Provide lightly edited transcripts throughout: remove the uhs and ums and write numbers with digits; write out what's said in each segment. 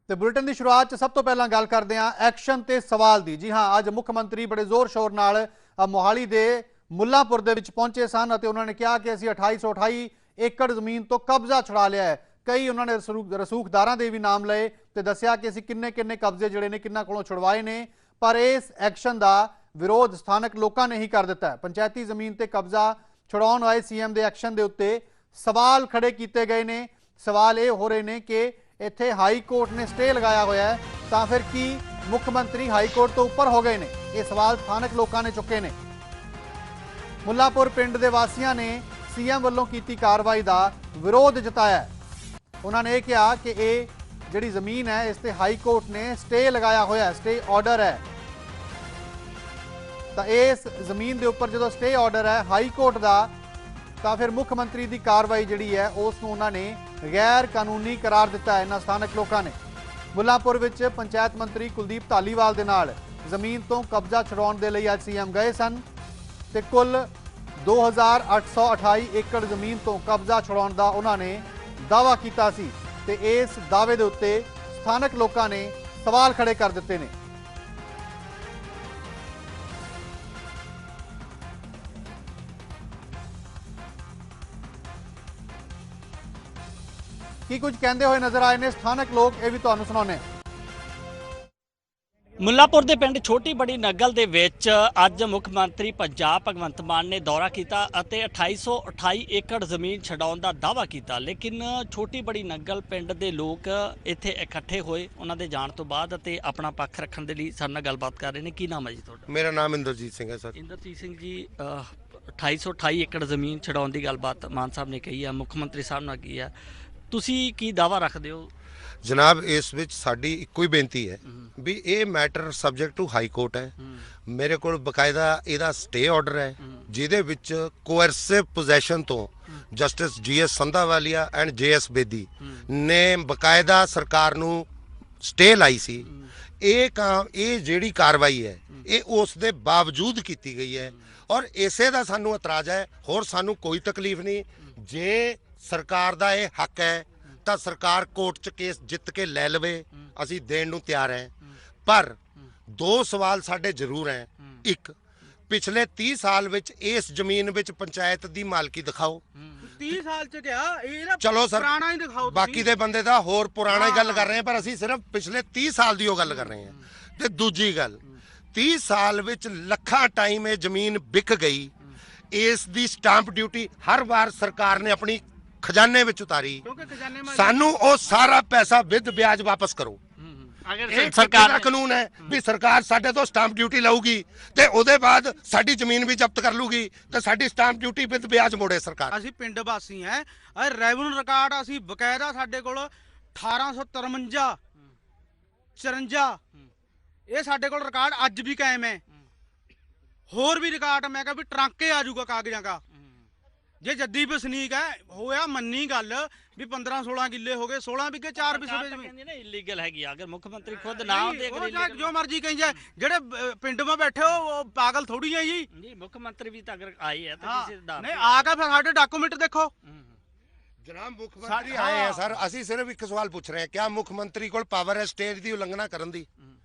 ਤੇ ਬੁਲੇਟਿਨ ਦੀ ਸ਼ੁਰੂਆਤ 'ਚ ਸਭ ਤੋਂ ਪਹਿਲਾਂ ਗੱਲ ਕਰਦੇ ਹਾਂ ਐਕਸ਼ਨ ਤੇ ਸਵਾਲ ਦੀ। ਜੀ ਹਾਂ, ਅੱਜ ਮੁੱਖ ਮੰਤਰੀ ਬੜੇ ਜ਼ੋਰ ਸ਼ੋਰ ਨਾਲ ਮੋਹਾਲੀ ਦੇ ਮੁੱਲਾਂਪੁਰ ਦੇ ਵਿੱਚ ਪਹੁੰਚੇ ਸਨ ਅਤੇ ਉਹਨਾਂ ਨੇ ਕਿਹਾ ਕਿ ਅਸੀਂ 2828 ਏਕੜ ਜ਼ਮੀਨ ਤੋਂ ਕਬਜ਼ਾ ਛੁਡਾ ਲਿਆ ਹੈ। ਕਈ ਉਹਨਾਂ ਨੇ ਰਸੂਖਦਾਰਾਂ ਦੇ ਵੀ ਨਾਮ ਲਏ ਤੇ ਦੱਸਿਆ ਕਿ ਅਸੀਂ ਕਿੰਨੇ ਕਿੰਨੇ ਕਬਜ਼ੇ ਜਿਹੜੇ ਨੇ ਕਿੰਨਾਂ ਕੋਲੋਂ ਛੁਡਵਾਏ ਨੇ। ਪਰ ਇਸ ਐਕਸ਼ਨ ਦਾ ਵਿਰੋਧ ਸਥਾਨਕ ਲੋਕਾਂ ਨੇ ਹੀ ਕਰ ਦਿੱਤਾ ਹੈ। ਪੰਚਾਇਤੀ ਜ਼ਮੀਨ ਤੇ ਕਬਜ਼ਾ ਛੁਡਾਉਣ ਆਏ ਸੀਐਮ ਦੇ ਐਕਸ਼ਨ ਦੇ ਉੱਤੇ ਸਵਾਲ ਖੜੇ ਕੀਤੇ ਗਏ ਨੇ। ਸਵਾਲ ਇਹ ਹੋ ਰਹੇ ਨੇ ਕਿ ਇੱਥੇ ਹਾਈ ਕੋਰਟ ਨੇ ਸਟੇ लगाया ਹੋਇਆ ਹੈ ਤਾਂ ਫਿਰ ਕੀ ਮੁੱਖ ਮੰਤਰੀ ਹਾਈ ਕੋਰਟ ਤੋਂ ਉੱਪਰ ਹੋ ਗਏ ਨੇ? ਇਹ ਸਵਾਲ ਸਥਾਨਕ ਲੋਕਾਂ ਨੇ ਚੁੱਕੇ ਨੇ। ਮੁੱਲਾਂਪੁਰ ਪਿੰਡ ਦੇ ਵਾਸੀਆਂ ਨੇ ਸੀਐਮ ਵੱਲੋਂ ਕੀਤੀ ਕਾਰਵਾਈ ਦਾ ਵਿਰੋਧ ਜਤਾਇਆ। ਉਹਨਾਂ ਨੇ ਇਹ ਕਿਹਾ ਕਿ ਇਹ ਜਿਹੜੀ ਜ਼ਮੀਨ ਹੈ ਇਸ ਤੇ ਹਾਈ ਕੋਰਟ ਨੇ ਸਟੇ लगाया ਹੋਇਆ ਹੈ, ਸਟੇ ਆਰਡਰ ਹੈ। ਤਾਂ ਇਸ ਜ਼ਮੀਨ ਦੇ ਉੱਪਰ ਜਦੋਂ ਸਟੇ ਆਰਡਰ ਹੈ ਹਾਈ ਕੋਰਟ ਦਾ ਤਾਂ ਫਿਰ ਮੁੱਖ ਮੰਤਰੀ ਦੀ ਕਾਰਵਾਈ ਜਿਹੜੀ ਹੈ ਉਸ ਨੂੰ ਉਹਨਾਂ ਨੇ गैर कानूनी करार दिता है। इन्हां स्थानक लोगों ने मुल्लांपुर विच पंचायत मंत्री कुलदीप धालीवाल दे नाल जमीन तो कब्जा छुड़ाउण दे लई अज सीएम गए सन ते कुल 2828 एकड़ जमीन तो कब्जा छुड़ाउण दा उन्हां ने दावा कीता सी ते इस दावे दे उत्ते स्थानक लोगों ने सवाल खड़े कर दिते ने। की कुछ कहते हुए नजर आए ने स्थानक लोग, ये भी तुहानू सुणाउने। मुल्लापुर के पिंड छोटी बड़ी नगल दे विच अज मुख मंत्री पंजाब भगवंत मान ने दौरा किया 2828 एकड़ जमीन छडाउण दा दावा किया। लेकिन छोटी बड़ी नगल पिंड दे लोग इत्थे इकट्ठे होए उन्हां दे जाण तो बाद ते अपना पक्ष रखण दे लई साडे नाल गलबात कर रहे हैं। की नाम है जी तुहाडा? मेरा नाम इंद्रजीत सिंह है सर। इंद्रजीत सिंह जी, 2828 एकड़ जमीन छडाउण दी गलबात मान साहब ने कही है, मुख मंत्री साहब ने की है, ਤੁਸੀਂ ਕੀ ਦਾਵਾ ਰੱਖਦੇ ਹੋ? जनाब इस विच साडी इक्को ही बेनती है भी ये matter subject to high court है। मेरे को बकायदा इहदा स्टे ऑर्डर है जिहदे विच कोएरसिव पोजैशन तो justice GS Sandhawalia and JS Bedi ने बकायदा सरकार नू स्टे लाई सी। ये जिहड़ी कार्रवाई है ये उस दे बावजूद कीती गई है और इसे दा सानू इतराज है। होर सानू कोई तकलीफ नहीं। जे सरकार दा ये हक है तो सरकार कोर्ट च केस जित के लै लवे, असी देण नूं तैयार हैं। पर दो सवाल साडे जरूर हैं। एक, पिछले 30 साल विच इस जमीन विच पंचायत दी मालकी दिखाओ। 30 साल च क्या ये चलो सर पुराना ही दिखाओ, बाकी दे बंदे दा होर पुराना ही गल कर रहे हैं पर असी सिर्फ पिछले 30 साल दी गल कर रहे हैं। ते दूजी गल 30 साल विच लखां टाइम ये जमीन बिक गई। इस दी स्टांप ड्यूटी हर बार सरकार ने अपनी खजाने विच उतारी, सानू ओ सारा पैसा विद ब्याज वापस करो। अगर सरकार दा कानून है भी सरकार साडे तो स्टांप ड्यूटी लाऊगी ते ओदे बाद साडी जमीन भी जब्त कर लूगी ते साडी स्टांप ड्यूटी विद ब्याज मोड़े सरकार। ਅਸੀਂ ਪਿੰਡ ਵਾਸੀ हैं, ਰੈਵਨਿਊ ਰਿਕਾਰਡ ਅਸੀਂ ਬਕਾਇਦਾ ਸਾਡੇ ਕੋਲ 1853 54 ਇਹ ਸਾਡੇ ਕੋਲ ਰਿਕਾਰਡ ਅੱਜ ਵੀ ਕਾਇਮ ਹੈ। ਹੋਰ ਵੀ ਰਿਕਾਰਡ ਮੈਂ ਕਿਹਾ ਵੀ ਟਰੰਕੇ ਆ ਜਾਊਗਾ ਕਾਗਜ਼ਾਂ ਦਾ। ਜੇ ਜੱਦੀ ਵਸਨੀਕ ਹੈ ਹੋਇਆ ਮੰਨੀ ਗੱਲ ਵੀ 15-16 ਕਿੱਲੇ ਹੋ ਗਏ, 16 ਵਿਗੇ 4 ਵਿਸਵੇ ਜ਼ਮੀਨ ਨੇ ਇਲੀਗਲ ਹੈਗੀ। ਅਗਰ ਮੁੱਖ ਮੰਤਰੀ ਖੁਦ ਨਾਮ ਦੇ ਅਗਰ ਜੋ ਮਰਜ਼ੀ ਕਹੀ ਜਾਏ, ਜਿਹੜੇ ਪਿੰਡ ਵਿੱਚ ਬੈਠੇ ਉਹ ਪਾਗਲ ਥੋੜੀ ਹੈ ਜੀ। ਨਹੀਂ, ਮੁੱਖ ਮੰਤਰੀ ਵੀ ਤਾਂ ਅਗਰ ਆਏ ਹੈ ਤਾਂ ਕਿਸੇ ਦਾ ਨਹੀਂ ਆ ਕੇ ਫਿਰ ਸਾਡੇ ਡਾਕੂਮੈਂਟ ਦੇਖੋ। जनाब मुख्यमंत्री आए हैं सर, असी सिर्फ एक सवाल पूछ रहे हैं, क्या मुख्यमंत्री को पावर है स्टेट की उल्लंघना करने दी?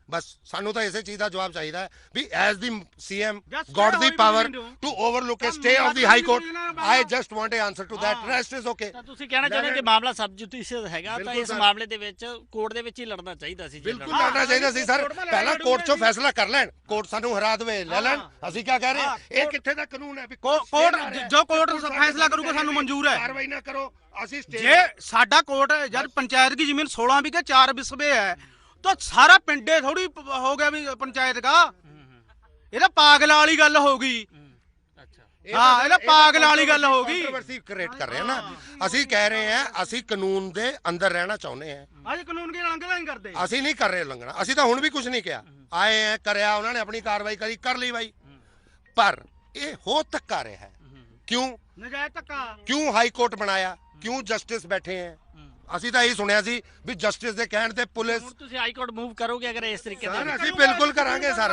बस सानू तो इसे चीज का जवाब चाहिए भी as the CM got the power to overlook a stay of the high court. I just want an answer to that, rest is okay. ਤਾਂ ਤੁਸੀਂ ਕਹਿਣਾ ਚਾਹੁੰਦੇ ਕਿ ਮਾਮਲਾ ਸਬਜੁਡੀਸ਼ੀਅਲ ਹੈਗਾ ਤਾਂ ਇਸ ਮਾਮਲੇ ਦੇ ਵਿੱਚ ਕੋਰਟ ਦੇ ਵਿੱਚ ਹੀ ਲੜਨਾ ਚਾਹੀਦਾ ਸੀ। बिल्कुल लड़ना चाहिए सी सर, पहला कोर्ट चो फैसला कर लैन, कोर्ट सानू हरा दवे ले लैन। असी क्या कह रहे हैं, ये किथे दा कानून है भी ਕੋਰਟ ਜੋ ਕੋਰਟ ਫੈਸਲਾ ਕਰੂਗਾ ਸਾਨੂੰ ਮਨਜ਼ੂਰ ਹੈ। कार्रवाई ना करो असी स्टे। ਜੇ ਸਾਡਾ ਕੋਰਟ ਜਦ ਪੰਚਾਇਤ ਦੀ ਜ਼ਮੀਨ 16 ਵਿਗੇ 4 ਵਿਸਵੇ ਹੈ तो सारा पिंडे थोड़ी हो गया भी पंचायत का। ये पागल वाली गल होगी। हाँ, ये पागल वाली गल होगी। कंट्रोवर्सी क्रिएट कर रहे हैं ना। असी कह रहे हैं असी कानून दे अंदर रहना चाहते हैं। आज कानून की उल्लंघना नहीं करते। असी नहीं कर रहे उल्लंघना, असी तो हुण भी कुछ नहीं किया। आए हैं करया, उन्होंने अपनी कार्रवाई करी कर ली भाई। पर ये हो धक्का रहा है, क्यों नजायज धक्का? क्यों हाई कोर्ट बनाया, क्यों जस्टिस बैठे हैं? ਅਸੀਂ ਤਾਂ ਇਹ ਸੁਣਿਆ ਸੀ ਵੀ ਜਸਟਿਸ ਦੇ ਕਹਿਣ ਤੇ ਪੁਲਿਸ। ਤੁਸੀਂ ਹਾਈ ਕੋਰਟ ਮੂਵ ਕਰੋਗੇ ਅਗਰ ਇਸ ਤਰੀਕੇ ਨਾਲ? ਅਸੀਂ ਬਿਲਕੁਲ ਕਰਾਂਗੇ ਸਰ।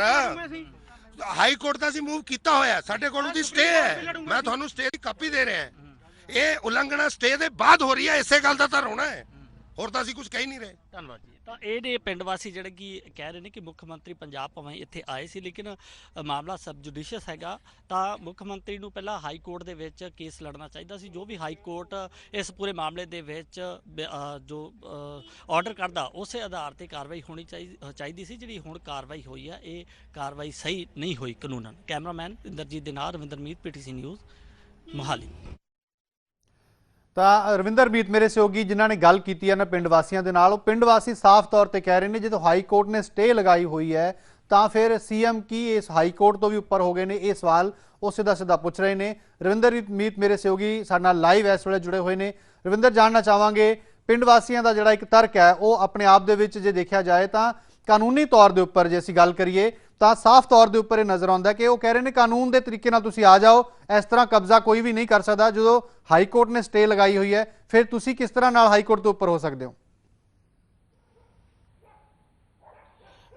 ਹਾਈ ਕੋਰਟ ਦਾ ਅਸੀਂ ਮੂਵ ਕੀਤਾ ਹੋਇਆ, ਸਾਡੇ ਕੋਲ ਉਹਦੀ ਸਟੇ ਹੈ। ਮੈਂ ਤੁਹਾਨੂੰ ਸਟੇ ਦੀ ਕਾਪੀ ਦੇ ਰਿਹਾ। ਇਹ ਉਲੰਘਣਾ ਸਟੇ ਦੇ ਬਾਅਦ ਹੋ ਰਹੀ ਹੈ, ਇਸੇ ਗੱਲ ਦਾ ਤਾਂ ਰੋਣਾ ਹੈ, ਹੋਰ ਤਾਂ ਅਸੀਂ ਕੁਝ ਕਹਿ ਨਹੀਂ ਰਹੇ। ਧੰਨਵਾਦ ਜੀ। ਤਾਂ ਇਹਦੇ ਪਿੰਡ ਵਾਸੀ ਜਿਹੜੇ ਕਿ ਕਹਿ ਰਹੇ ਨੇ ਕਿ ਮੁੱਖ ਮੰਤਰੀ ਪੰਜਾਬ ਭਾਵੇਂ ਇੱਥੇ ਆਏ ਸੀ, ਲੇਕਿਨ ਮਾਮਲਾ ਸਬ ਜੁਡੀਸ਼ੀਅਸ ਹੈਗਾ। ਤਾਂ ਮੁੱਖ ਮੰਤਰੀ ਨੂੰ ਪਹਿਲਾਂ ਹਾਈ ਕੋਰਟ ਦੇ ਵਿੱਚ ਕੇਸ ਲੜਨਾ ਚਾਹੀਦਾ ਸੀ। ਜੋ ਵੀ ਹਾਈ ਕੋਰਟ ਇਸ ਪੂਰੇ ਮਾਮਲੇ ਦੇ ਵਿੱਚ ਜੋ ਆਰਡਰ ਕਰਦਾ, ਉਸੇ ਆਧਾਰ ਤੇ ਕਾਰਵਾਈ ਹੋਣੀ ਚਾਹੀਦੀ ਸੀ। ਜਿਹੜੀ ਹੁਣ ਕਾਰਵਾਈ ਹੋਈ ਆ, ਇਹ ਕਾਰਵਾਈ ਸਹੀ ਨਹੀਂ ਹੋਈ ਕਾਨੂੰਨਨ। ਕੈਮਰਾਮੈਨ ਇੰਦਰਜੀਤ ਦੇ ਨਾਲ ਰਵਿੰਦਰਮੀਤ, PTC ਨਿਊਜ਼, ਮੋਹਾਲੀ। ਤਾਂ ਰਵਿੰਦਰਮੀਤ ਮੇਰੇ ਸਹਿਯੋਗੀ ਜਿਨ੍ਹਾਂ ਨੇ ਗੱਲ ਕੀਤੀ ਹੈ ਨਾ ਪਿੰਡ ਵਾਸੀਆਂ ਦੇ ਨਾਲ, ਉਹ ਪਿੰਡ ਵਾਸੀ ਸਾਫ਼ ਤੌਰ ਤੇ ਕਹਿ ਰਹੇ ਨੇ ਜਦੋਂ ਹਾਈ ਕੋਰਟ ਨੇ ਸਟੇ ਲਗਾਈ ਹੋਈ ਹੈ ਤਾਂ ਫਿਰ CM ਕੀ ਇਸ ਹਾਈ ਕੋਰਟ ਤੋਂ ਵੀ ਉੱਪਰ ਹੋ ਗਏ ਨੇ? ਇਹ ਸਵਾਲ ਉਹ ਸਿੱਧਾ ਪੁੱਛ ਰਹੇ ਨੇ। ਰਵਿੰਦਰਮੀਤ ਮੇਰੇ ਸਹਿਯੋਗੀ ਸਾਡੇ ਨਾਲ ਲਾਈਵ ਇਸ ਵੇਲੇ ਜੁੜੇ ਹੋਏ ਨੇ। ਰਵਿੰਦਰ, ਜਾਣਨਾ ਚਾਹਾਂਗੇ ਪਿੰਡ ਵਾਸੀਆਂ ਦਾ ਜਿਹੜਾ ਇੱਕ ਤਰਕ ਹੈ ਉਹ ਆਪਣੇ ਆਪ ਦੇ ਵਿੱਚ ਜੇ ਦੇਖਿਆ ਜਾਏ ਤਾਂ ਕਾਨੂੰਨੀ ਤੌਰ ਦੇ ਉੱਪਰ ਜੇ ਅਸੀਂ ਗੱਲ ਕਰੀਏ ਤਾਂ ਸਾਫ਼ ਤੌਰ ਦੇ ਉੱਪਰ ਇਹ ਨਜ਼ਰ ਆਉਂਦਾ ਕਿ ਉਹ ਕਹਿ ਰਹੇ ਨੇ ਕਾਨੂੰਨ ਦੇ ਤਰੀਕੇ ਨਾਲ ਤੁਸੀਂ ਆ ਜਾਓ, ਇਸ ਤਰ੍ਹਾਂ ਕਬਜ਼ਾ ਕੋਈ ਵੀ ਨਹੀਂ ਕਰ ਸਕਦਾ। ਜਦੋਂ ਹਾਈ ਕੋਰਟ ਨੇ ਸਟੇ ਲਗਾਈ ਹੋਈ ਹੈ ਫਿਰ ਤੁਸੀਂ ਕਿਸ ਤਰ੍ਹਾਂ ਨਾਲ ਹਾਈ ਕੋਰਟ ਤੋਂ ਉੱਪਰ ਹੋ ਸਕਦੇ ਹੋ?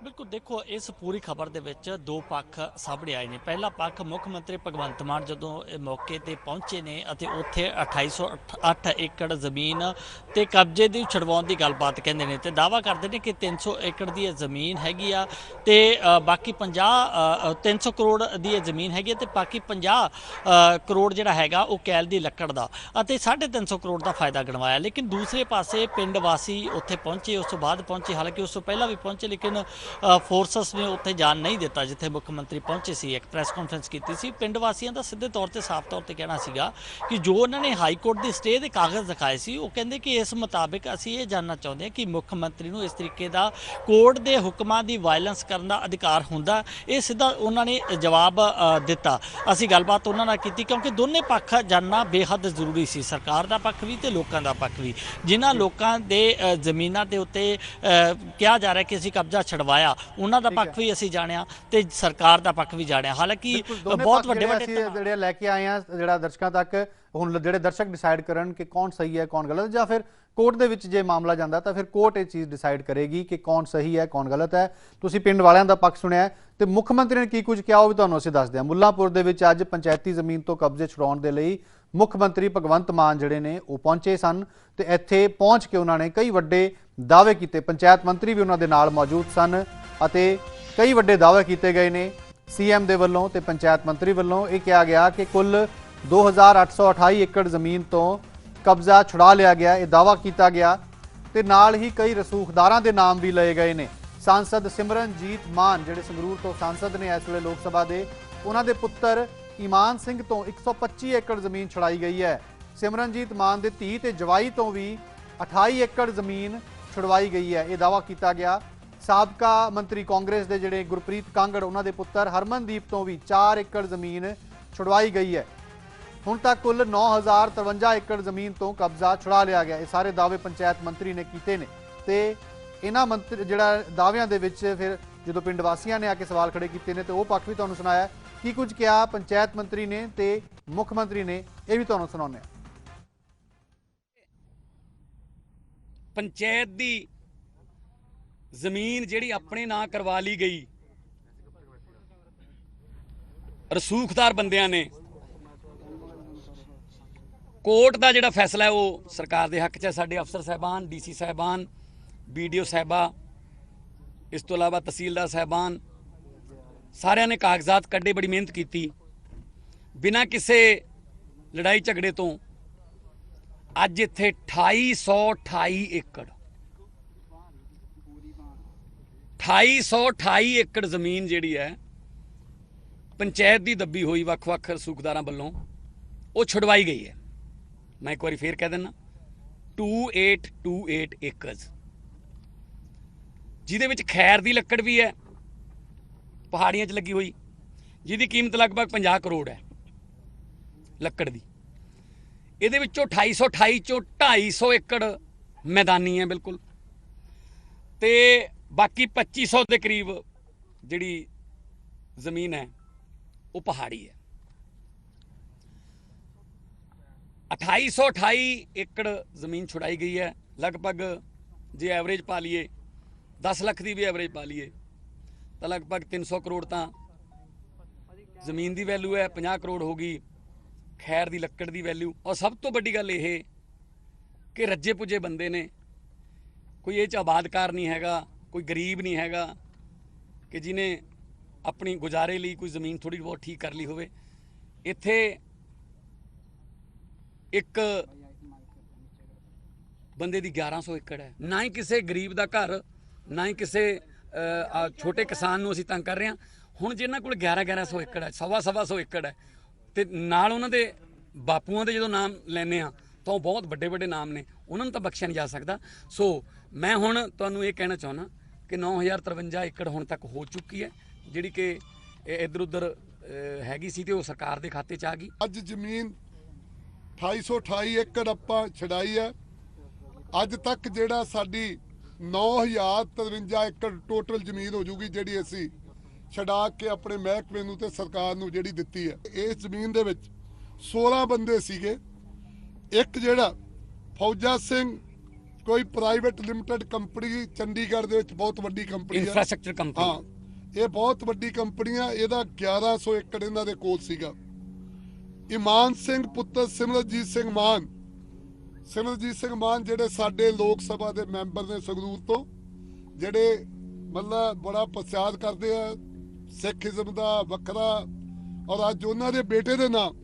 ਬਿਲਕੁਲ, ਦੇਖੋ ਇਸ ਪੂਰੀ ਖਬਰ ਦੇ ਵਿੱਚ ਦੋ ਪੱਖ ਸਾਹਮਣੇ ਆਏ ਨੇ। ਪਹਿਲਾ ਪੱਖ, ਮੁੱਖ ਮੰਤਰੀ ਭਗਵੰਤ ਮਾਨ ਜਦੋਂ ਇਹ ਮੌਕੇ ਤੇ ਪਹੁੰਚੇ ਨੇ ਅਤੇ ਉੱਥੇ 2808 ਏਕੜ ਜ਼ਮੀਨ ਤੇ ਕਬਜ਼ੇ ਦੀ ਛਡਵਾਉਣ ਦੀ ਗੱਲਬਾਤ ਕਹਿੰਦੇ ਨੇ ਤੇ ਦਾਅਵਾ ਕਰਦੇ ਨੇ ਕਿ 300 ਏਕੜ ਦੀ ਇਹ ਜ਼ਮੀਨ ਹੈਗੀ ਆ ਤੇ ਬਾਕੀ 300 ਕਰੋੜ ਦੀ ਇਹ ਜ਼ਮੀਨ ਹੈਗੀ ਤੇ ਬਾਕੀ 50 ਕਰੋੜ ਜਿਹੜਾ ਹੈਗਾ ਉਹ ਕੈਲ ਦੀ ਲੱਕੜ ਦਾ ਅਤੇ 350 ਕਰੋੜ ਦਾ ਫਾਇਦਾ ਗਣਵਾਇਆ। ਲੇਕਿਨ ਦੂਸਰੇ ਪਾਸੇ ਪਿੰਡ ਵਾਸੀ ਉੱਥੇ ਪਹੁੰਚੇ, ਉਸ ਤੋਂ ਬਾਅਦ ਪਹੁੰਚੇ, ਹਾਲਾਂਕਿ ਉਸ ਤੋਂ ਪਹਿਲਾਂ ਵੀ ਪਹੁੰਚੇ, ਲੇਕਿਨ ਫੋਰਸਸ ਨੇ ਉੱਥੇ ਜਾਣ ਨਹੀਂ ਦਿੱਤਾ ਜਿੱਥੇ ਮੁੱਖ ਮੰਤਰੀ ਪਹੁੰਚੇ ਸੀ। ਇੱਕ ਪ੍ਰੈਸ ਕਾਨਫਰੰਸ ਕੀਤੀ ਸੀ। ਪਿੰਡ ਵਾਸੀਆਂ ਦਾ ਸਿੱਧੇ ਤੌਰ ਤੇ ਸਾਫ਼ ਤੌਰ ਤੇ ਕਹਿਣਾ ਸੀਗਾ ਕਿ ਜੋ ਉਹਨਾਂ ਨੇ ਹਾਈ ਕੋਰਟ ਦੀ ਸਟੇ ਦੇ ਕਾਗਜ਼ ਦਿਖਾਏ ਸੀ, ਉਹ ਕਹਿੰਦੇ ਕਿ ਇਸ ਮੁਤਾਬਿਕ ਅਸੀਂ ਇਹ ਜਾਣਨਾ ਚਾਹੁੰਦੇ ਹਾਂ ਕਿ ਮੁੱਖ ਮੰਤਰੀ ਨੂੰ ਇਸ ਤਰੀਕੇ ਦਾ ਕੋਰਟ ਦੇ ਹੁਕਮਾਂ ਦੀ ਵਾਇਲੈਂਸ ਕਰਨ ਦਾ ਅਧਿਕਾਰ ਹੁੰਦਾ। ਇਹ ਸਿੱਧਾ ਉਹਨਾਂ ਨੇ ਜਵਾਬ ਦਿੱਤਾ। ਅਸੀਂ ਗੱਲਬਾਤ ਉਹਨਾਂ ਨਾਲ ਕੀਤੀ ਕਿਉਂਕਿ ਦੋਨੇ ਪੱਖ ਜਾਣਨਾ ਬੇਹੱਦ ਜ਼ਰੂਰੀ ਸੀ, ਸਰਕਾਰ ਦਾ ਪੱਖ ਵੀ ਤੇ ਲੋਕਾਂ ਦਾ ਪੱਖ ਵੀ। ਜਿਨ੍ਹਾਂ ਲੋਕਾਂ ਦੇ ਜ਼ਮੀਨਾਂ ਦੇ ਉੱਤੇ ਕਿਹਾ ਜਾ ਰਿਹਾ ਕਿ ਅਸੀਂ ਕਬਜ਼ਾ ਛਡਵਾਇਆ, ਉਹਨਾਂ ਦਾ ਪੱਖ ਵੀ ਅਸੀਂ ਜਾਣਿਆ ਤੇ ਸਰਕਾਰ ਦਾ ਪੱਖ ਵੀ ਜਾਣਿਆ। ਹਾਲਾਂਕਿ ਬਹੁਤ ਵੱਡੇ ਜਿਹੜੇ ਲੈ ਕੇ ਆਏ ਆ ਜਿਹੜਾ ਦਰਸ਼ਕਾਂ ਤੱਕ, ਹੁਣ ਜਿਹੜੇ ਦਰਸ਼ਕ ਡਿਸਾਈਡ ਕਰਨ ਕਿ ਕੌਣ ਸਹੀ ਹੈ ਕੌਣ ਗਲਤ, ਜਾਂ ਫਿਰ ਕੋਰਟ ਦੇ ਵਿੱਚ ਜੇ ਮਾਮਲਾ ਜਾਂਦਾ ਤਾਂ ਫਿਰ ਕੋਰਟ ਇਹ ਚੀਜ਼ ਡਿਸਾਈਡ ਕਰੇਗੀ ਕਿ ਕੌਣ ਸਹੀ ਹੈ ਕੌਣ ਗਲਤ ਹੈ। ਤੁਸੀਂ ਪਿੰਡ ਵਾਲਿਆਂ ਦਾ ਪੱਖ ਸੁਣਿਆ ਤੇ ਮੁੱਖ ਮੰਤਰੀ ਨੇ ਕੀ ਕੁਝ ਕਿਹਾ ਉਹ ਵੀ ਤੁਹਾਨੂੰ ਅਸੀਂ ਦੱਸਦੇ ਹਾਂ। ਮੁੱਲਾਂਪੁਰ ਦੇ ਵਿੱਚ ਅੱਜ ਪੰਚਾਇਤੀ ਜ਼ਮੀਨ ਤੋਂ ਕਬਜ਼ੇ ਛੁਡਾਉਣ ਦੇ ਲਈ ਮੁੱਖ ਮੰਤਰੀ ਭਗਵੰਤ ਮਾਨ ਜਿਹੜੇ ਨੇ ਉਹ ਪਹੁੰਚੇ ਸਨ ਤੇ ਇੱਥੇ ਪਹੁੰਚ ਕੇ ਉਹਨਾਂ ਨੇ ਕਈ ਵੱਡੇ ਦਾਅਵੇ ਕੀਤੇ। ਪੰਚਾਇਤ ਮੰਤਰੀ ਵੀ ਉਹਨਾਂ ਦੇ ਨਾਲ ਮੌਜੂਦ ਸਨ ਅਤੇ ਕਈ ਵੱਡੇ ਦਾਅਵੇ ਕੀਤੇ ਗਏ ਨੇ CM ਦੇ ਵੱਲੋਂ ਤੇ ਪੰਚਾਇਤ ਮੰਤਰੀ ਵੱਲੋਂ। ਇਹ ਕਿਹਾ ਗਿਆ ਕਿ ਕੁੱਲ 2828 ਏਕੜ ਜ਼ਮੀਨ ਤੋਂ ਕਬਜ਼ਾ ਛੁਡਾ ਲਿਆ ਗਿਆ, ਇਹ ਦਾਅਵਾ ਕੀਤਾ ਗਿਆ ਤੇ ਨਾਲ ਹੀ ਕਈ ਰਸੂਖਦਾਰਾਂ ਦੇ ਨਾਮ ਵੀ ਲਏ ਗਏ ਨੇ। ਸਾਂਸਦ ਸਿਮਰਨਜੀਤ ਮਾਨ ਜਿਹੜੇ ਸੰਗਰੂਰ ਤੋਂ ਸਾਂਸਦ ਨੇ ਇਸ ਵੇਲੇ ਲੋਕ ਸਭਾ ਦੇ, ਉਹਨਾਂ ਦੇ ਪੁੱਤਰ ਈਮਾਨ ਸਿੰਘ ਤੋਂ 125 ਏਕੜ ਜ਼ਮੀਨ ਛੁਡਾਈ ਗਈ ਹੈ। ਸਿਮਰਨਜੀਤ ਮਾਨ ਦੇ ਧੀ ਤੇ ਜਵਾਈ ਤੋਂ ਵੀ 28 ਏਕੜ ਜ਼ਮੀਨ ਛੁਡਵਾਈ ਗਈ ਹੈ, ਇਹ ਦਾਅਵਾ ਕੀਤਾ ਗਿਆ। ਸਾਬਕਾ ਮੰਤਰੀ ਕਾਂਗਰਸ ਦੇ ਜਿਹੜੇ ਗੁਰਪ੍ਰੀਤ ਕਾਂਗੜ, ਉਹਨਾਂ ਦੇ ਪੁੱਤਰ ਹਰਮਨਦੀਪ ਤੋਂ ਵੀ 4 ਏਕੜ ਜ਼ਮੀਨ ਛੁਡਵਾਈ ਗਈ ਹੈ। ਹੁਣ ਤੱਕ ਕੁੱਲ 9053 ਏਕੜ ਜ਼ਮੀਨ ਤੋਂ ਕਬਜ਼ਾ ਛੁਡਾ ਲਿਆ ਗਿਆ। ਇਹ ਸਾਰੇ ਦਾਅਵੇ ਪੰਚਾਇਤ ਮੰਤਰੀ ਨੇ ਕੀਤੇ ਨੇ ਤੇ ਇਹਨਾਂ ਮੰਤਰੀ ਜਿਹੜਾ ਦਾਅਵਿਆਂ ਦੇ ਵਿੱਚ ਫਿਰ ਜਦੋਂ ਪਿੰਡ ਵਾਸੀਆਂ ਨੇ ਆ ਕੇ ਸਵਾਲ ਖੜੇ ਕੀਤੇ ਨੇ ਤੇ ਉਹ ਪੱਖ ਵੀ ਤੁਹਾਨੂੰ ਸੁਣਾਇਆ। ਕੀ ਕੁਝ ਕਿਹਾ ਪੰਚਾਇਤ ਮੰਤਰੀ ਨੇ ਤੇ ਮੁੱਖ ਮੰਤਰੀ ਨੇ, ਇਹ ਵੀ ਤੁਹਾਨੂੰ ਸੁਣਾਉਂਦੇ ਹਾਂ। ਪੰਚਾਇਤ ਦੀ ਜ਼ਮੀਨ ਜਿਹੜੀ ਆਪਣੇ ਨਾਂ ਕਰਵਾ ਲਈ ਗਈ, ਰਸੂਖਦਾਰ ਬੰਦਿਆਂ ਨੇ, ਕੋਰਟ ਦਾ ਜਿਹੜਾ ਫੈਸਲਾ ਹੈ ਉਹ ਸਰਕਾਰ ਦੇ ਹੱਕ 'ਚ ਹੈ। ਸਾਡੇ ਅਫਸਰ ਸਾਹਿਬਾਨ, DC ਸਾਹਿਬਾਨ, BDO ਸਾਹਿਬਾ, ਇਸ ਤੋਂ ਇਲਾਵਾ ਤਹਿਸੀਲਦਾਰ ਸਾਹਿਬਾਨ, ਸਾਰਿਆਂ ਨੇ ਕਾਗਜ਼ਾਤ ਕੱਢੇ, ਬੜੀ ਮਿਹਨਤ ਕੀਤੀ ਬਿਨਾਂ ਕਿਸੇ ਲੜਾਈ ਝਗੜੇ ਤੋਂ। ਅੱਜ ਇੱਥੇ 2828 ਏਕੜ 2828 ਏਕੜ ਜ਼ਮੀਨ ਜਿਹੜੀ ਹੈ ਪੰਚਾਇਤ ਦੀ ਦੱਬੀ ਹੋਈ ਵੱਖ-ਵੱਖ ਰਸੂਖਦਾਰਾਂ ਵੱਲੋਂ, ਉਹ ਛੁਡਵਾਈ ਗਈ ਹੈ। ਮੈਂ ਇੱਕ ਵਾਰੀ ਫੇਰ ਕਹਿ ਦਿੰਦਾ, 2828 ਏਕੜਸ, ਜਿਹਦੇ ਵਿੱਚ ਖੈਰ ਦੀ ਲੱਕੜ ਵੀ ਹੈ ਪਹਾੜੀਆਂ 'ਚ ਲੱਗੀ ਹੋਈ, ਜਿਹਦੀ ਕੀਮਤ ਲਗਭਗ 50 ਕਰੋੜ ਹੈ ਲੱਕੜ ਦੀ। ਇਹਦੇ ਵਿੱਚੋਂ 2828 ਚੋਂ 250 ਏਕੜ ਮੈਦਾਨੀ ਹੈ ਬਿਲਕੁਲ, ਤੇ ਬਾਕੀ 2500 ਦੇ ਕਰੀਬ ਜਿਹੜੀ ਜ਼ਮੀਨ ਹੈ ਉਹ ਪਹਾੜੀ ਹੈ। 2828 ਏਕੜ ਜ਼ਮੀਨ ਛੁਡਾਈ ਗਈ ਹੈ। ਲਗਭਗ ਜੇ ਐਵਰੇਜ ਪਾ ਲਈਏ, 10 ਲੱਖ ਦੀ ਵੀ ਐਵਰੇਜ ਪਾ ਲਈਏ ਤਾਂ ਲਗਭਗ 300 ਕਰੋੜ ਤਾਂ ਜ਼ਮੀਨ ਦੀ ਵੈਲਿਊ ਹੈ, 50 ਕਰੋੜ ਹੋ ਗਈ ਖੈਰ ਦੀ ਲੱਕੜ ਦੀ ਵੈਲਿਊ। ਔਰ ਸਭ ਤੋਂ ਵੱਡੀ ਗੱਲ ਇਹ ਕਿ ਰੱਜੇ ਪੁੱਜੇ ਬੰਦੇ ਨੇ, ਕੋਈ ਇਹ 'ਚ ਆਬਾਦਕਾਰ ਨਹੀਂ ਹੈਗਾ, ਕੋਈ ਗਰੀਬ ਨਹੀਂ ਹੈਗਾ ਕਿ ਜਿਹਨੇ ਆਪਣੀ ਗੁਜ਼ਾਰੇ ਲਈ ਕੋਈ ਜ਼ਮੀਨ ਥੋੜੀ ਬਹੁਤ ਠੀਕ ਕਰ ਲਈ ਹੋਵੇ। ਇੱਥੇ ਇੱਕ ਬੰਦੇ ਦੀ 1100 ਏਕੜ ਹੈ। ਨਾ ਹੀ ਕਿਸੇ ਗਰੀਬ ਦਾ ਘਰ, ਨਾ ਹੀ ਕਿਸੇ ਛੋਟੇ ਕਿਸਾਨ ਨੂੰ ਅਸੀਂ ਤੰਗ ਕਰ ਰਹੇ ਹਾਂ। ਹੁਣ ਜਿਨ੍ਹਾਂ ਕੋਲ 1100 ਏਕੜ ਹੈ, ਸਵਾ ਸੌ ਏਕੜ ਹੈ, ਤੇ ਨਾਲ ਉਹਨਾਂ ਦੇ ਬਾਪੂਆਂ ਦੇ ਜਦੋਂ ਨਾਮ ਲੈਂਦੇ ਹਾਂ ਤਾਂ ਉਹ ਬਹੁਤ ਵੱਡੇ ਵੱਡੇ ਨਾਮ ਨੇ, ਉਹਨਾਂ ਨੂੰ ਤਾਂ ਬਖਸ਼ਿਆ ਨਹੀਂ ਜਾ ਸਕਦਾ। ਸੋ ਮੈਂ ਹੁਣ ਤੁਹਾਨੂੰ ਇਹ ਕਹਿਣਾ ਚਾਹੁੰਦਾ ਕਿ 9053 ਏਕੜ ਹੁਣ ਤੱਕ ਹੋ ਚੁੱਕੀ ਹੈ, ਜਿਹੜੀ ਕਿ ਇੱਧਰ ਉੱਧਰ ਹੈਗੀ ਸੀ ਤੇ ਉਹ ਸਰਕਾਰ ਦੇ ਖਾਤੇ 'ਚ ਆ ਗਈ। ਅੱਜ ਜ਼ਮੀਨ 2828 ਏਕੜ ਆਪਾਂ ਛਡਾਈ ਹੈ। ਅੱਜ ਤੱਕ ਜਿਹੜਾ ਸਾਡੀ 9053 ਏਕੜ ਟੋਟਲ ਜ਼ਮੀਨ ਹੋ ਜੂਗੀ, ਜਿਹੜੀ ਅਸੀਂ ਛਡਾ ਕੇ ਆਪਣੇ ਮਹਿਕਮੇ ਨੂੰ ਤੇ ਸਰਕਾਰ ਨੂੰ ਜਿਹੜੀ ਦਿੱਤੀ ਹੈ। ਇਸ ਜ਼ਮੀਨ ਦੇ ਵਿੱਚ 16 ਬੰਦੇ ਸੀਗੇ। ਇੱਕ ਜਿਹੜਾ ਫੌਜਾ ਸਿੰਘ ਕੋਈ ਪ੍ਰਾਈਵੇਟ ਲਿਮਟਿਡ ਕੰਪਨੀ ਚੰਡੀਗੜ੍ਹ ਦੇ ਵਿੱਚ ਬਹੁਤ ਵੱਡੀ ਕੰਪਨੀ ਹੈ, ਇੰਫਰਾਸਟ੍ਰਕਚਰ ਕੰਪਨੀ। ਹਾਂ, ਇਹ ਬਹੁਤ ਵੱਡੀ ਕੰਪਨੀ ਆ। ਇਹਦਾ 1100 ਏਕੜ ਇਹਨਾਂ ਦੇ ਕੋਲ ਸੀਗਾ। ਇਮਾਨ ਸਿੰਘ ਪੁੱਤਰ ਸਿਮਰਜੀਤ ਸਿੰਘ ਮਾਨ, ਸਿਮਰਜੀਤ ਸਿੰਘ ਮਾਨ ਜਿਹੜੇ ਸਾਡੇ ਲੋਕ ਸਭਾ ਦੇ ਮੈਂਬਰ ਨੇ ਸੰਗਰੂਰ ਤੋਂ, ਜਿਹੜੇ ਮਤਲਬ ਬੜਾ ਪ੍ਰਚਾਰ ਕਰਦੇ ਆ ਸਿੱਖੀਜ਼ਮ ਦਾ ਵੱਖਰਾ, ਔਰ ਅੱਜ ਉਹਨਾਂ ਦੇ ਬੇਟੇ ਦੇ ਨਾਮ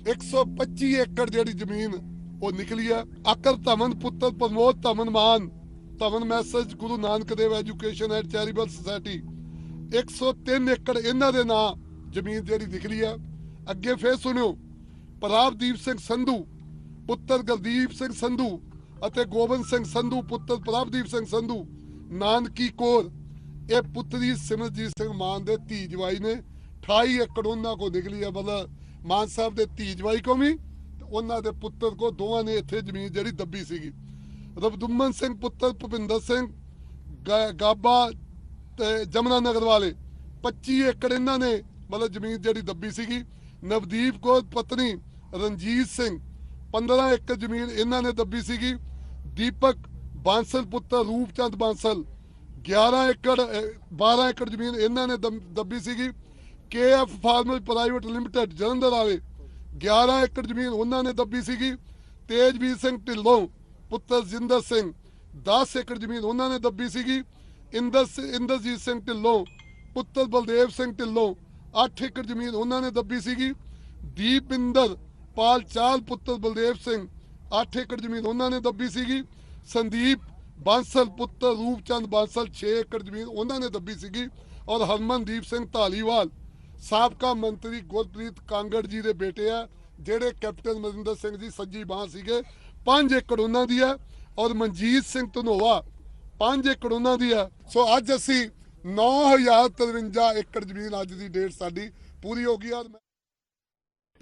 125 ਏਕੜ ਜਿਹੜੀ ਜ਼ਮੀਨ ਉਹ ਨਿਕਲੀ ਆ। ਅਕਲ ਧਮਨ ਪੁੱਤਰ ਪ੍ਰਮੋਦ ਧਮਨ ਮਾਨ, Dhaman messrs Guru Nanak Dev education and charitable society, 103 ਏਕੜ ਇਹਨਾਂ ਦੇ ਨਾਂ ਜ਼ਮੀਨ ਜਿਹੜੀ ਨਿਕਲੀ ਆ। ਅੱਗੇ ਫੇਰ ਸੁਣਿਓ, ਪ੍ਰਭਦੀਪ ਸਿੰਘ ਸੰਧੂ ਪੁੱਤਰ ਗੁਰਦੀਪ ਸਿੰਘ ਸੰਧੂ ਅਤੇ ਗੋਬਿੰਦ ਸਿੰਘ ਸੰਧੂ ਪੁੱਤਰ ਪ੍ਰਭਦੀਪ ਸਿੰਘ ਸੰਧੂ, ਨਾਨਕੀ ਕੋਰ, ਇਹ ਪੁੱਤਰੀ ਸਿਮਰਜੀਤ ਸਿੰਘ ਮਾਨ ਦੇ ਧੀ ਜਵਾਈ ਨੇ। 28 ਏਕੜ ਉਹਨਾਂ ਕੋ ਨਿਕਲੀ ਆ। ਮਤਲਬ ਮਾਨ ਸਾਹਿਬ ਦੇ ਧੀ ਜਵਾਈ ਕੋ ਵੀ, ਉਹਨਾਂ ਦੇ ਪੁੱਤਰ ਕੋ, ਦੋਵਾਂ ਨੇ ਇੱਥੇ ਜ਼ਮੀਨ ਜਿਹੜੀ ਦੱਬੀ ਸੀਗੀ। ਰਵਦੁਮਨ ਸਿੰਘ ਪੁੱਤਰ ਭੁਪਿੰਦਰ ਸਿੰਘ ਗਾਬਾ ਤੇ ਜਮਨਾ ਨਗਰ ਵਾਲੇ, 25 ਏਕੜ ਇਹਨਾਂ ਨੇ ਮਤਲਬ ਜ਼ਮੀਨ ਜਿਹੜੀ ਦੱਬੀ ਸੀਗੀ। ਨਵਦੀਪ ਕੌਰ ਪਤਨੀ ਰਣਜੀਤ ਸਿੰਘ, 15 ਏਕੜ ਜ਼ਮੀਨ ਇਹਨਾਂ ਨੇ ਦੱਬੀ ਸੀਗੀ। ਦੀਪਕ ਬਾਂਸਲ ਪੁੱਤਰ ਰੂਪਚੰਦ ਬਾਂਸਲ, 11 ਏਕੜ 12 ਏਕੜ ਜ਼ਮੀਨ ਇਹਨਾਂ ਨੇ ਦੱਬੀ ਸੀਗੀ। KF farmer private limited Jalandhar ਵਾਲੇ, 11 ਏਕੜ ਜ਼ਮੀਨ ਉਹਨਾਂ ਨੇ ਦੱਬੀ ਸੀਗੀ। ਤੇਜਵੀਰ ਸਿੰਘ ਢਿੱਲੋਂ ਪੁੱਤਰ ਜਿੰਦਰ ਸਿੰਘ, 10 ਏਕੜ ਜ਼ਮੀਨ ਉਹਨਾਂ ਨੇ ਦੱਬੀ ਸੀਗੀ। ਇੰਦਰਜੀਤ ਸਿੰਘ ਢਿੱਲੋਂ ਪੁੱਤਰ ਬਲਦੇਵ ਸਿੰਘ ਢਿੱਲੋਂ, 8 ਏਕੜ ਜ਼ਮੀਨ ਉਹਨਾਂ ਨੇ ਦੱਬੀ ਸੀਗੀ। ਦੀਪਿੰਦਰ ਪਾਲ ਚਾਲ ਪੁੱਤਰ ਬਲਦੇਵ ਸਿੰਘ, 8 ਏਕੜ ਜ਼ਮੀਨ ਉਹਨਾਂ ਨੇ ਦੱਬੀ ਸੀਗੀ। ਸੰਦੀਪ ਬਾਂਸਲ ਪੁੱਤਰ ਰੂਪਚੰਦ ਬਾਂਸਲ, 6 ਏਕੜ ਜ਼ਮੀਨ ਉਹਨਾਂ ਨੇ ਦੱਬੀ ਸੀਗੀ। ਔਰ ਹਰਮਨਦੀਪ ਸਿੰਘ ਧਾਲੀਵਾਲ ਸਾਬਕਾ ਮੰਤਰੀ ਗੁਰਪ੍ਰੀਤ ਕਾਂਗੜ ਜੀ ਦੇ ਬੇਟੇ ਆ, ਜਿਹੜੇ ਕੈਪਟਨ ਮਨਿੰਦਰ ਸਿੰਘ ਜੀ ਸੱਜੀ ਬਾਂਹ ਸੀਗੇ, 5 ਏਕੜ ਉਹਨਾਂ ਦੀ ਹੈ। ਔਰ ਮਨਜੀਤ ਸਿੰਘ ਧਨੋਆ, 5 ਏਕੜ ਉਹਨਾਂ ਦੀ ਹੈ। ਸੋ ਅੱਜ ਅਸੀਂ 9053 ਏਕੜ ਜ਼ਮੀਨ ਅੱਜ ਦੀ ਡੇਟ ਸਾਡੀ ਪੂਰੀ ਹੋ ਗਈ। ਔਰ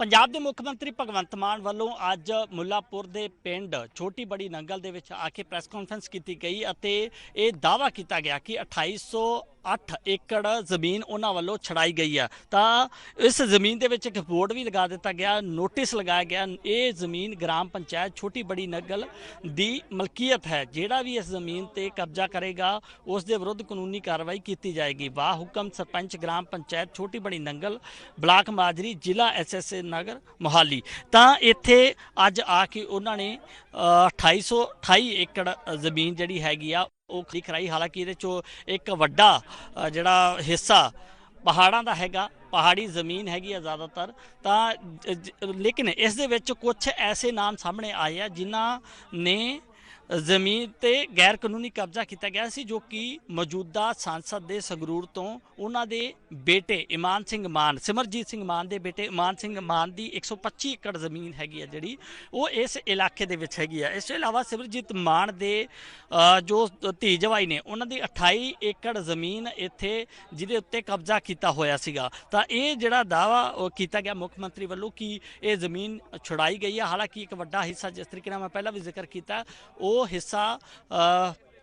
ਪੰਜਾਬ ਦੇ ਮੁੱਖ ਮੰਤਰੀ ਭਗਵੰਤ ਮਾਨ ਵੱਲੋਂ ਅੱਜ ਮੁੱਲਾਪੁਰ ਦੇ ਪਿੰਡ ਛੋਟੀ ਬੜੀ ਨੰਗਲ ਦੇ ਵਿੱਚ ਆ ਕੇ ਪ੍ਰੈਸ ਕਾਨਫਰੰਸ ਕੀਤੀ ਗਈ ਅਤੇ ਇਹ ਦਾਅਵਾ ਕੀਤਾ ਗਿਆ ਕਿ 2808 ਏਕੜ ਜ਼ਮੀਨ ਉਹਨਾਂ ਵੱਲੋਂ ਛੜਾਈ ਗਈ ਹੈ। ਤਾਂ ਇਸ ਜ਼ਮੀਨ ਦੇ ਵਿੱਚ ਇੱਕ ਬੋਰਡ ਵੀ ਲਗਾ ਦਿੱਤਾ ਗਿਆ, ਨੋਟਿਸ ਲਗਾਇਆ ਗਿਆ, ਇਹ ਜ਼ਮੀਨ ਗ੍ਰਾਮ ਪੰਚਾਇਤ ਛੋਟੀ ਬੜੀ ਨੰਗਲ ਦੀ ਮਲਕੀਅਤ ਹੈ। ਜਿਹੜਾ ਵੀ ਇਸ ਜ਼ਮੀਨ ਤੇ ਕਬਜ਼ਾ ਕਰੇਗਾ ਉਸ ਦੇ ਵਿਰੁੱਧ ਕਾਨੂੰਨੀ ਕਾਰਵਾਈ ਕੀਤੀ ਜਾਏਗੀ। ਵਾਹ ਹੁਕਮ ਸਰਪੰਚ ਗ੍ਰਾਮ ਪੰਚਾਇਤ ਛੋਟੀ ਬੜੀ ਨੰਗਲ, ਬਲਾਕ ਮਾਜਰੀ, ਜ਼ਿਲ੍ਹਾ SSA ਨਗਰ ਮੋਹਾਲੀ। ਤਾਂ ਇੱਥੇ ਅੱਜ ਆ ਕੇ ਉਹਨਾਂ ਨੇ 2828 ਏਕੜ ਜ਼ਮੀਨ ਜਿਹੜੀ ਹੈਗੀ ਆ ਉਹ ਖਰੀਦ ਕਰਾਈ। ਹਾਲਾਂਕਿ ਇਹਦੇ ਚੋਂ ਇੱਕ ਵੱਡਾ ਜਿਹੜਾ ਹਿੱਸਾ ਪਹਾੜਾਂ ਦਾ ਹੈਗਾ, ਪਹਾੜੀ ਜ਼ਮੀਨ ਹੈਗੀ ਆ ਜ਼ਿਆਦਾਤਰ। ਤਾਂ ਲੇਕਿਨ ਇਸ ਦੇ ਵਿੱਚ ਕੁਝ ਐਸੇ ਨਾਮ ਸਾਹਮਣੇ ਆਏ ਆ ਜਿਨ੍ਹਾਂ ਨੇ ਜ਼ਮੀਨ ਤੇ ਗੈਰ ਕਾਨੂੰਨੀ ਕਬਜ਼ਾ ਕੀਤਾ ਗਿਆ ਸੀ, ਜੋ ਕਿ ਮੌਜੂਦਾ ਸਾਂਸਦ ਦੇ ਸੰਗਰੂਰ ਤੋਂ ਉਹਨਾਂ ਦੇ ਬੇਟੇ ਇਮਾਨ ਸਿੰਘ ਮਾਨ, ਸਿਮਰਜੀਤ ਸਿੰਘ ਮਾਨ ਦੇ ਬੇਟੇ ਇਮਾਨ ਸਿੰਘ ਮਾਨ ਦੀ 125 ਏਕੜ ਜ਼ਮੀਨ ਹੈਗੀ ਆ ਜਿਹੜੀ ਉਹ ਇਸ ਇਲਾਕੇ ਦੇ ਵਿੱਚ ਹੈਗੀ ਆ। ਇਸ ਤੋਂ ਇਲਾਵਾ ਸਿਮਰਜੀਤ ਮਾਨ ਦੇ ਜੋ ਧੀ ਜਵਾਈ ਨੇ ਉਹਨਾਂ ਦੀ 28 ਏਕੜ ਜ਼ਮੀਨ ਇੱਥੇ ਜਿਹਦੇ ਉੱਤੇ ਕਬਜ਼ਾ ਕੀਤਾ ਹੋਇਆ ਸੀਗਾ। ਤਾਂ ਇਹ ਜਿਹੜਾ ਦਾਅਵਾ ਕੀਤਾ ਗਿਆ ਮੁੱਖ ਮੰਤਰੀ ਵੱਲੋਂ ਕਿ ਇਹ ਜ਼ਮੀਨ ਛੁਡਾਈ ਗਈ ਆ। ਹਾਲਾਂਕਿ ਇੱਕ ਵੱਡਾ ਹਿੱਸਾ, ਜਿਸ ਤਰੀਕੇ ਨਾਲ ਮੈਂ ਪਹਿਲਾਂ ਵੀ ਜ਼ਿਕਰ ਕੀਤਾ, ਉਹ ਹਿੱਸਾ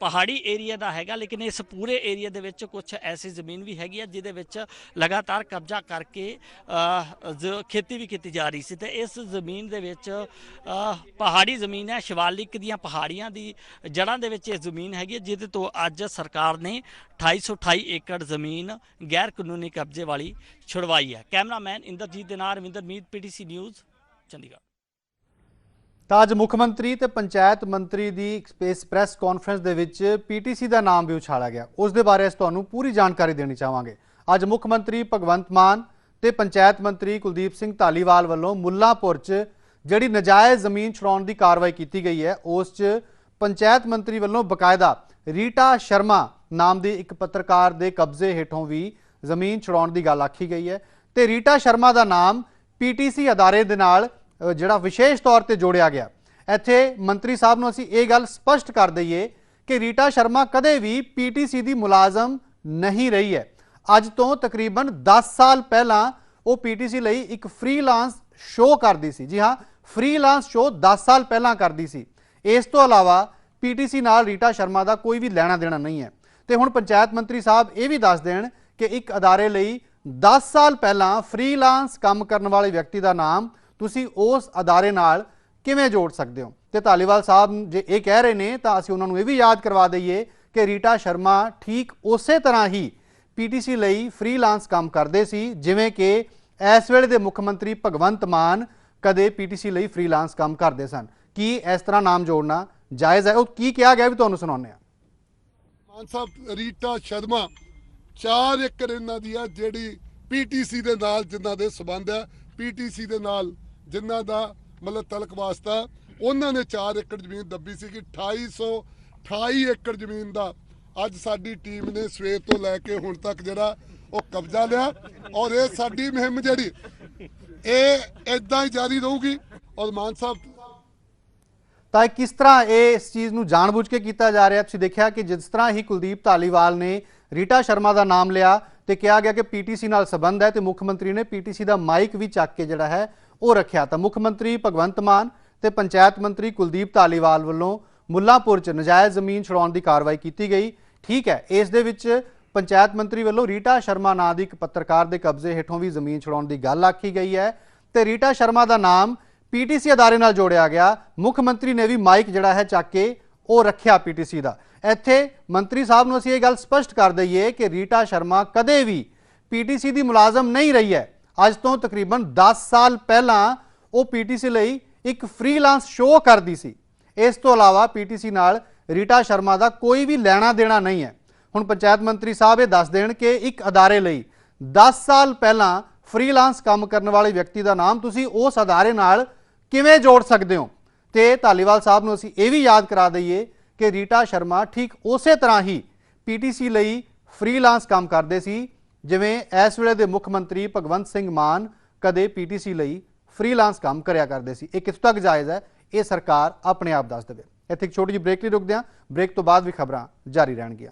ਪਹਾੜੀ ਏਰੀਆ ਦਾ ਹੈਗਾ, ਲੇਕਿਨ ਇਸ ਪੂਰੇ ਏਰੀਆ ਦੇ ਵਿੱਚ ਕੁਝ ਐਸੀ ਜ਼ਮੀਨ ਵੀ ਹੈਗੀ ਆ ਜਿਹਦੇ ਵਿੱਚ ਲਗਾਤਾਰ ਕਬਜ਼ਾ ਕਰਕੇ ਖੇਤੀ ਵੀ ਕੀਤੀ ਜਾ ਰਹੀ ਸੀ। ਤੇ ਇਸ ਜ਼ਮੀਨ ਦੇ ਵਿੱਚ ਪਹਾੜੀ ਜ਼ਮੀਨ ਹੈ, ਸ਼ਿਵਾਲਿਕ ਦੀਆਂ ਪਹਾੜੀਆਂ ਦੀ ਜੜ੍ਹਾਂ ਦੇ ਵਿੱਚ ਇਹ ਜ਼ਮੀਨ ਹੈਗੀ, ਜਿਹਦੇ ਤੋਂ ਅੱਜ ਸਰਕਾਰ ਨੇ 2828 ਏਕੜ ਜ਼ਮੀਨ ਗੈਰ ਕਾਨੂੰਨੀ ਕਬਜ਼ੇ ਵਾਲੀ ਛੁਡਵਾਈ ਹੈ। ਕੈਮਰਾਮੈਨ ਇੰਦਰਜੀਤ ਦੇ ਨਾਲ ਰਵਿੰਦਰ ਮੀਤ, PTC ਨਿਊਜ਼, ਚੰਡੀਗੜ੍ਹ। ਤਾਂ ਅੱਜ ਮੁੱਖ ਮੰਤਰੀ ਤੇ ਪੰਚਾਇਤ ਮੰਤਰੀ ਦੀ ਇੱਕ ਸਪੇਸ ਪ੍ਰੈਸ ਕਾਨਫਰੰਸ ਦੇ ਵਿੱਚ ਪੀਟੀਸੀ ਦਾ ਨਾਮ ਵੀ ਉਛਾਲਿਆ ਗਿਆ। ਉਸ ਦੇ ਬਾਰੇ ਅਸੀਂ ਤੁਹਾਨੂੰ ਪੂਰੀ ਜਾਣਕਾਰੀ ਦੇਣੀ ਚਾਹਾਂਗੇ। ਅੱਜ ਮੁੱਖ ਮੰਤਰੀ ਭਗਵੰਤ ਮਾਨ ਤੇ ਪੰਚਾਇਤ ਮੰਤਰੀ ਕੁਲਦੀਪ ਸਿੰਘ ਧਾਲੀਵਾਲ ਵੱਲੋਂ ਮੁੱਲਾਂਪੁਰ 'ਚ ਜਿਹੜੀ ਨਜਾਇਜ਼ ਜ਼ਮੀਨ ਛੁਡਾਉਣ ਦੀ ਕਾਰਵਾਈ ਕੀਤੀ ਗਈ ਹੈ, ਉਸ 'ਚ ਪੰਚਾਇਤ ਮੰਤਰੀ ਵੱਲੋਂ ਬਕਾਇਦਾ ਰੀਟਾ ਸ਼ਰਮਾ ਨਾਮ ਦੀ ਇੱਕ ਪੱਤਰਕਾਰ ਦੇ ਕਬਜ਼ੇ ਹੇਠੋਂ ਵੀ ਜ਼ਮੀਨ ਛੁਡਾਉਣ ਦੀ ਗੱਲ ਆਖੀ ਗਈ ਹੈ ਤੇ ਰੀਟਾ ਸ਼ਰਮਾ ਦਾ ਨਾਮ ਪੀਟੀਸੀ ਅਦਾਰੇ ਦੇ ਨਾਲ ਜਿਹੜਾ ਵਿਸ਼ੇਸ਼ ਤੌਰ ਤੇ ਜੋੜਿਆ ਗਿਆ। ਇੱਥੇ ਮੰਤਰੀ ਸਾਹਿਬ ਨੂੰ ਅਸੀਂ ਇਹ ਗੱਲ ਸਪਸ਼ਟ ਕਰ ਦਈਏ ਕਿ ਰੀਟਾ ਸ਼ਰਮਾ ਕਦੇ ਵੀ ਪੀਟੀਸੀ ਦੀ ਮੁਲਾਜ਼ਮ ਨਹੀਂ ਰਹੀ ਹੈ। ਅੱਜ ਤੋਂ ਤਕਰੀਬਨ 10 ਸਾਲ ਪਹਿਲਾਂ ਉਹ ਪੀਟੀਸੀ ਲਈ ਇੱਕ ਫ੍ਰੀਲਾਂਸ ਸ਼ੋਅ ਕਰਦੀ ਸੀ। ਜੀ ਹਾਂ, ਫ੍ਰੀਲਾਂਸ ਸ਼ੋਅ 10 ਸਾਲ ਪਹਿਲਾਂ ਕਰਦੀ ਸੀ। ਇਸ ਤੋਂ ਇਲਾਵਾ ਪੀਟੀਸੀ ਨਾਲ ਰੀਟਾ ਸ਼ਰਮਾ ਦਾ ਕੋਈ ਵੀ ਲੈਣਾ ਦੇਣਾ ਨਹੀਂ ਹੈ। ਤੇ ਹੁਣ ਪੰਚਾਇਤ ਮੰਤਰੀ ਸਾਹਿਬ ਇਹ ਵੀ ਦੱਸ ਦੇਣ ਕਿ ਇੱਕ ਅਦਾਰੇ ਲਈ 10 ਸਾਲ ਪਹਿਲਾਂ ਫ੍ਰੀਲਾਂਸ ਕੰਮ ਕਰਨ ਵਾਲੇ ਵਿਅਕਤੀ ਦਾ ਨਾਮ ਤੁਸੀਂ ਉਸ ਅਦਾਰੇ ਨਾਲ ਕਿਵੇਂ ਜੋੜ ਸਕਦੇ ਹੋ। ਤੇ ਧਾਲੀਵਾਲ ਸਾਹਿਬ ਜੇ ਇਹ ਕਹਿ ਰਹੇ ਨੇ ਤਾਂ ਅਸੀਂ ਉਹਨਾਂ ਨੂੰ ਇਹ ਵੀ ਯਾਦ ਕਰਵਾ ਦਈਏ ਕਿ ਰੀਟਾ ਸ਼ਰਮਾ ਠੀਕ ਉਸੇ ਤਰ੍ਹਾਂ ਹੀ ਪੀਟੀਸੀ ਲਈ ਫ੍ਰੀਲਾਂਸ ਕੰਮ ਕਰਦੇ ਸੀ ਜਿਵੇਂ ਕਿ ਇਸ ਵੇਲੇ ਦੇ ਮੁੱਖ ਮੰਤਰੀ ਭਗਵੰਤ ਮਾਨ ਕਦੇ ਪੀਟੀਸੀ ਲਈ ਫ੍ਰੀਲਾਂਸ ਕੰਮ ਕਰਦੇ ਸਨ। ਕੀ ਇਸ ਤਰ੍ਹਾਂ ਨਾਮ ਜੋੜਨਾ ਜਾਇਜ਼ ਹੈ? ਉਹ ਕੀ ਕਿਹਾ ਗਿਆ ਵੀ ਤੁਹਾਨੂੰ ਸੁਣਾਉਂਦੇ ਹਾਂ। ਮਾਨ ਸਾਹਿਬ, ਰੀਟਾ ਸ਼ਰਮਾ 4 ਏਕੜ ਇਹਨਾਂ ਦੀ ਆ ਜਿਹੜੀ ਪੀਟੀਸੀ ਦੇ ਨਾਲ ਜਿਨ੍ਹਾਂ ਦੇ ਸਬੰਧ ਹੈ, ਪੀਟੀਸੀ ਦੇ ਨਾਲ ਜਿਨ੍ਹਾਂ ਦਾ ਮਤਲਬ ਤਲਕ ਵਾਸਤਾ, ਉਹਨਾਂ ਨੇ 4 ਏਕੜ ਜ਼ਮੀਨ ਦੱਬੀ ਸੀ ਕਿ 2828 ਏਕੜ ਜ਼ਮੀਨ ਦਾ ਅੱਜ ਸਾਡੀ ਟੀਮ ਨੇ ਸਵੇਰ ਤੋਂ ਲੈ ਕੇ ਹੁਣ ਤੱਕ ਜਿਹੜਾ ਉਹ ਕਬਜ਼ਾ ਲਿਆ। ਔਰ ਇਹ ਸਾਡੀ ਮੁਹਿੰਮ ਜਿਹੜੀ ਇਹ ਇਦਾਂ ਹੀ ਜਾਰੀ ਰਹੂਗੀ। ਔਰ ਮਾਨ ਸਾਹਿਬ ਤਾਂ ਕਿਸ ਤਰ੍ਹਾਂ ਇਹ ਇਸ ਚੀਜ਼ ਨੂੰ ਜਾਣਬੁੱਝ ਕੇ ਕੀਤਾ ਜਾ ਰਿਹਾ? ਤੁਸੀਂ ਦੇਖਿਆ ਕਿ ਜਿਸ ਤਰ੍ਹਾਂ ਹੀ ਕੁਲਦੀਪ ਧਾਲੀਵਾਲ ਨੇ ਰੀਟਾ ਸ਼ਰਮਾ ਦਾ ਨਾਮ ਲਿਆ ਤੇ ਕਿਹਾ ਗਿਆ ਕਿ ਪੀਟੀਸੀ ਨਾਲ ਸੰਬੰਧ ਹੈ ਤੇ ਮੁੱਖ ਮੰਤਰੀ ਨੇ ਪੀਟੀਸੀ ਦਾ ਮਾਈਕ ਵੀ ਚੱਕ ਕੇ ਜਿਹੜਾ ਹੈ ਉਹ ਰੱਖਿਆ। ਤਾਂ ਮੁੱਖ ਮੰਤਰੀ ਭਗਵੰਤ ਮਾਨ ਤੇ ਪੰਚਾਇਤ ਮੰਤਰੀ ਕੁਲਦੀਪ ਧਾਲੀਵਾਲ ਵੱਲੋਂ ਮੁੱਲਾਂਪੁਰ 'ਚ ਨਜਾਇਜ਼ ਜ਼ਮੀਨ ਛੁਡਾਉਣ ਦੀ ਕਾਰਵਾਈ ਕੀਤੀ ਗਈ। ਠੀਕ ਹੈ, ਇਸ ਦੇ ਵਿੱਚ ਪੰਚਾਇਤ ਮੰਤਰੀ ਵੱਲੋਂ ਰੀਟਾ ਸ਼ਰਮਾ ਨਾਂ ਦੀ ਇੱਕ ਪੱਤਰਕਾਰ ਦੇ ਕਬਜ਼ੇ ਹੇਠੋਂ ਵੀ ਜ਼ਮੀਨ ਛੁਡਾਉਣ ਦੀ ਗੱਲ ਆਖੀ ਗਈ ਹੈ ਤੇ ਰੀਟਾ ਸ਼ਰਮਾ ਦਾ ਨਾਮ ਪੀਟੀਸੀ ਅਦਾਰੇ ਨਾਲ ਜੋੜਿਆ ਗਿਆ। ਮੁੱਖ ਮੰਤਰੀ ਨੇ ਵੀ ਮਾਈਕ ਜਿਹੜਾ ਹੈ ਚੱਕ ਕੇ ਉਹ ਰੱਖਿਆ ਪੀਟੀਸੀ ਦਾ। ਇੱਥੇ ਮੰਤਰੀ ਸਾਹਿਬ ਨੂੰ ਅਸੀਂ ਇਹ ਗੱਲ ਸਪਸ਼ਟ ਕਰ ਦਈਏ ਕਿ ਰੀਟਾ ਸ਼ਰਮਾ ਕਦੇ ਵੀ ਪੀਟੀਸੀ ਦੀ ਮੁਲਾਜ਼ਮ ਨਹੀਂ ਰਹੀ ਹੈ। ਅੱਜ ਤੋਂ ਤਕਰੀਬਨ 10 ਸਾਲ ਪਹਿਲਾਂ ਉਹ ਪੀਟੀਸੀ ਲਈ ਇੱਕ ਫ੍ਰੀਲਾਂਸ ਸ਼ੋਅ ਕਰਦੀ ਸੀ। ਇਸ ਤੋਂ ਇਲਾਵਾ ਪੀਟੀਸੀ ਨਾਲ ਰੀਟਾ ਸ਼ਰਮਾ ਦਾ ਕੋਈ ਵੀ ਲੈਣਾ ਦੇਣਾ ਨਹੀਂ ਹੈ। ਹੁਣ ਪੰਚਾਇਤ ਮੰਤਰੀ ਸਾਹਿਬ ਇਹ ਦੱਸ ਦੇਣ ਕਿ ਇੱਕ ਅਦਾਰੇ ਲਈ 10 ਸਾਲ ਪਹਿਲਾਂ ਫ੍ਰੀਲਾਂਸ ਕੰਮ ਕਰਨ ਵਾਲੇ ਵਿਅਕਤੀ ਦਾ ਨਾਮ ਤੁਸੀਂ ਉਸ ਅਦਾਰੇ ਨਾਲ ਕਿਵੇਂ ਜੋੜ ਸਕਦੇ ਹੋ। ਤੇ ਧਾਲੀਵਾਲ ਸਾਹਿਬ ਨੂੰ ਅਸੀਂ ਇਹ ਵੀ ਯਾਦ ਕਰਾ ਦਈਏ ਕਿ ਰੀਟਾ ਸ਼ਰਮਾ ਠੀਕ ਉਸੇ ਤਰ੍ਹਾਂ ਹੀ ਪੀਟੀਸੀ ਲਈ ਫ੍ਰੀਲਾਂਸ ਕੰਮ ਕਰਦੇ ਸੀ ਜਿਵੇਂ ਇਸ ਵੇਲੇ ਦੇ ਮੁੱਖ ਮੰਤਰੀ ਭਗਵੰਤ ਸਿੰਘ ਮਾਨ ਕਦੇ ਪੀਟੀਸੀ ਲਈ ਫ੍ਰੀਲਾਂਸ ਕੰਮ ਕਰਿਆ ਕਰਦੇ ਸੀ। ਇਹ ਕਿੱਥੋਂ ਤੱਕ ਜਾਇਜ਼ ਹੈ, ਇਹ ਸਰਕਾਰ ਆਪਣੇ ਆਪ ਦੱਸ ਦੇਵੇ। ਇੱਥੇ ਇੱਕ ਛੋਟੀ ਜਿਹੀ ਬ੍ਰੇਕ ਲਈ ਰੁਕਦੇ ਹਾਂ। ਬ੍ਰੇਕ ਤੋਂ ਬਾਅਦ ਵੀ ਖਬਰਾਂ ਜਾਰੀ ਰਹਿਣਗੀਆਂ।